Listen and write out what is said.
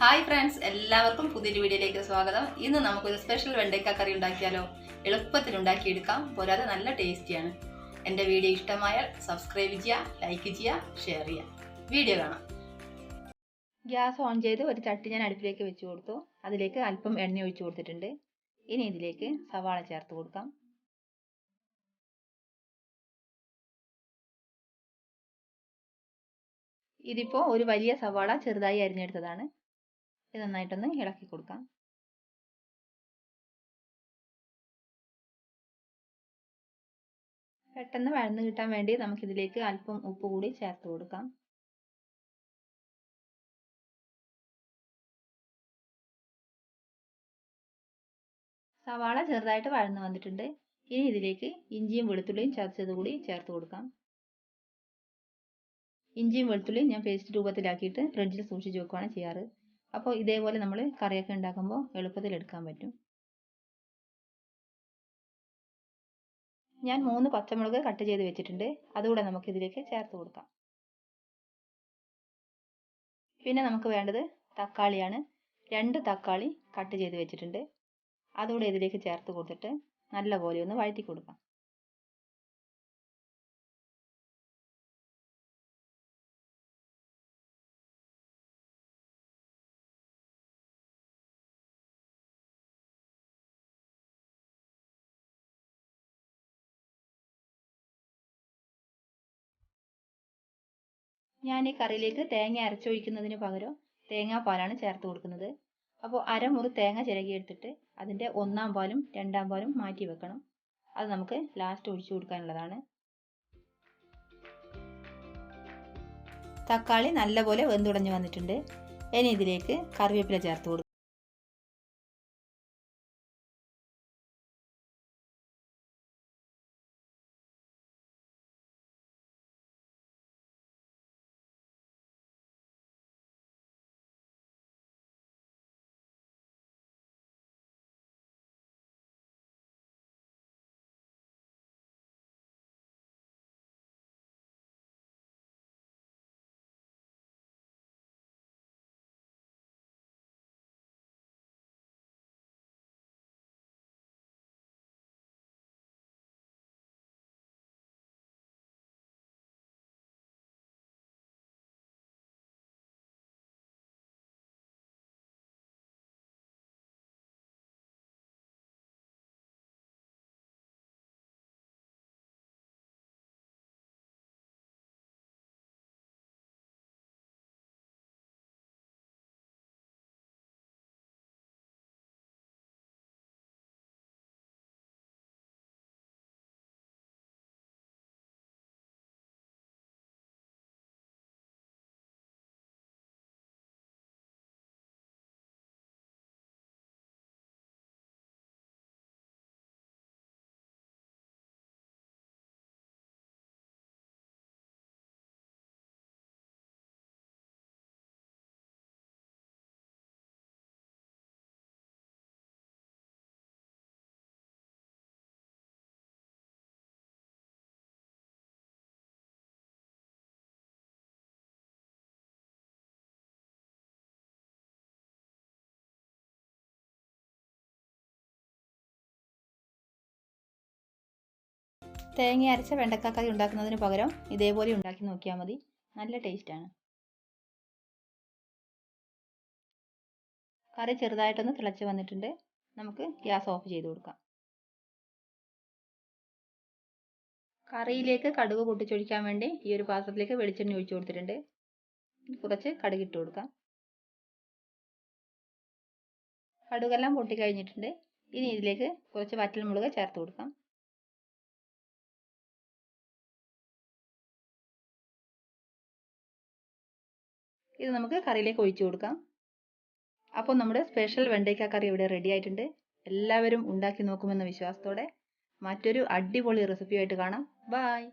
Hi friends, എല്ലാവർക്കും പുതിയൊരു വീഡിയോയിലേക്ക് സ്വാഗതം. ഇന്ന് നമുക്കൊരു സ്പെഷ്യൽ വെണ്ടയ്ക്ക കറി ഉണ്ടാക്കിയാലോ? എളുപ്പത്തിൽ ഉണ്ടാക്കിയെടുക്കാം, പോരാതെ നല്ല ടേസ്റ്റിയാണ്. എൻ്റെ വീഡിയോ ഇഷ്ടമായാൽ സബ്സ്ക്രൈബ് ചെയ്യുക, ലൈക്ക് ചെയ്യുക, ഷെയർ ചെയ്യുക. വീഡിയോ കാണാം. ഗ്യാസ് ഓൺ ചെയ്ത് ഒരു ചട്ടി ഞാൻ അടുപ്പിലേക്ക് വെച്ച് കൊടുത്തു. അതിലേക്ക് അല്പം എണ്ണ ഒഴിച്ചു കൊടുത്തിട്ടുണ്ട്. ഇനി ഇതിലേക്ക് സവാള ചേർത്ത് കൊടുക്കാം. ഇതിപ്പോൾ ഒരു വലിയ സവാള ചെറുതായി അരിഞ്ഞെടുത്തതാണ്. ഇത് നന്നായിട്ടൊന്ന് ഇളക്കി കൊടുക്കാം. പെട്ടെന്ന് വഴന്ന് കിട്ടാൻ വേണ്ടി നമുക്കിതിലേക്ക് അല്പം ഉപ്പ് കൂടി ചേർത്ത് കൊടുക്കാം. സവാള ചെറുതായിട്ട് വഴന്ന് വന്നിട്ടുണ്ട്. ഇനി ഇതിലേക്ക് ഇഞ്ചിയും വെളുത്തുള്ളിയും ചതച്ചത് കൂടി ചേർത്ത് കൊടുക്കാം. ഇഞ്ചിയും വെളുത്തുള്ളിയും ഞാൻ പേസ്റ്റ് രൂപത്തിലാക്കിയിട്ട് ഫ്രിഡ്ജിൽ സൂക്ഷിച്ച് വെക്കുകയാണ് ചെയ്യാറ്. അപ്പോൾ ഇതേപോലെ നമ്മൾ കറിയൊക്കെ ഉണ്ടാക്കുമ്പോൾ എളുപ്പത്തിൽ എടുക്കാൻ പറ്റും. ഞാൻ 3 പച്ചമുളക് കട്ട് ചെയ്ത് വെച്ചിട്ടുണ്ട്. അതുകൂടെ നമുക്ക് ഇതിലേക്ക് ചേർത്ത് കൊടുക്കാം. പിന്നെ നമുക്ക് വേണ്ടത് തക്കാളിയാണ്. 2 തക്കാളി കട്ട് ചെയ്ത് വെച്ചിട്ടുണ്ട്. അതുകൂടെ ഇതിലേക്ക് ചേർത്ത് കൊടുത്തിട്ട് നല്ലപോലെ ഒന്ന് വഴറ്റി കൊടുക്കാം. ഞാൻ ഈ കറിയിലേക്ക് തേങ്ങ അരച്ചൊഴിക്കുന്നതിന് പകരം തേങ്ങാപ്പാലാണ് ചേർത്ത് കൊടുക്കുന്നത്. അപ്പോൾ അരമുറി തേങ്ങ ചിരകിയെടുത്തിട്ട് അതിൻ്റെ 1-ാം പാലും 2-ാം പാലും മാറ്റി വെക്കണം. അത് നമുക്ക് ലാസ്റ്റ് ഒഴിച്ചു കൊടുക്കാനുള്ളതാണ്. തക്കാളി നല്ലപോലെ വെന്തുടഞ്ഞു വന്നിട്ടുണ്ട്. ഇനി ഇതിലേക്ക് കറിവേപ്പില ചേർത്ത് കൊടുക്കും. തേങ്ങ അരച്ച വെണ്ടക്ക കറി ഉണ്ടാക്കുന്നതിന് പകരം ഇതേപോലെ ഉണ്ടാക്കി നോക്കിയാൽ മതി. നല്ല ടേസ്റ്റാണ്. കറി ചെറുതായിട്ടൊന്ന് തിളച്ച് വന്നിട്ടുണ്ട്. നമുക്ക് ഗ്യാസ് ഓഫ് ചെയ്ത് കൊടുക്കാം. കറിയിലേക്ക് കടുക് പൊട്ടിച്ചൊഴിക്കാൻ വേണ്ടി ഈ ഒരു പാത്രത്തിലേക്ക് വെളിച്ചെണ്ണ ഒഴിച്ചു കൊടുത്തിട്ടുണ്ട്. കുറച്ച് കടുക് ഇട്ട് കൊടുക്കാം. കടുകെല്ലാം പൊട്ടിക്കഴിഞ്ഞിട്ടുണ്ട്. ഇനി ഇതിലേക്ക് കുറച്ച് വറ്റൽമുളക് ചേർത്ത് കൊടുക്കാം. ഇത് നമുക്ക് കറിയിലേക്ക് ഒഴിച്ചു കൊടുക്കാം. അപ്പോൾ നമ്മുടെ സ്പെഷ്യൽ വെണ്ടയ്ക്ക കറി ഇവിടെ റെഡി ആയിട്ടുണ്ട്. എല്ലാവരും ഉണ്ടാക്കി നോക്കുമെന്ന വിശ്വാസത്തോടെ മറ്റൊരു അടിപൊളി റെസിപ്പിയായിട്ട് കാണാം. ബൈ.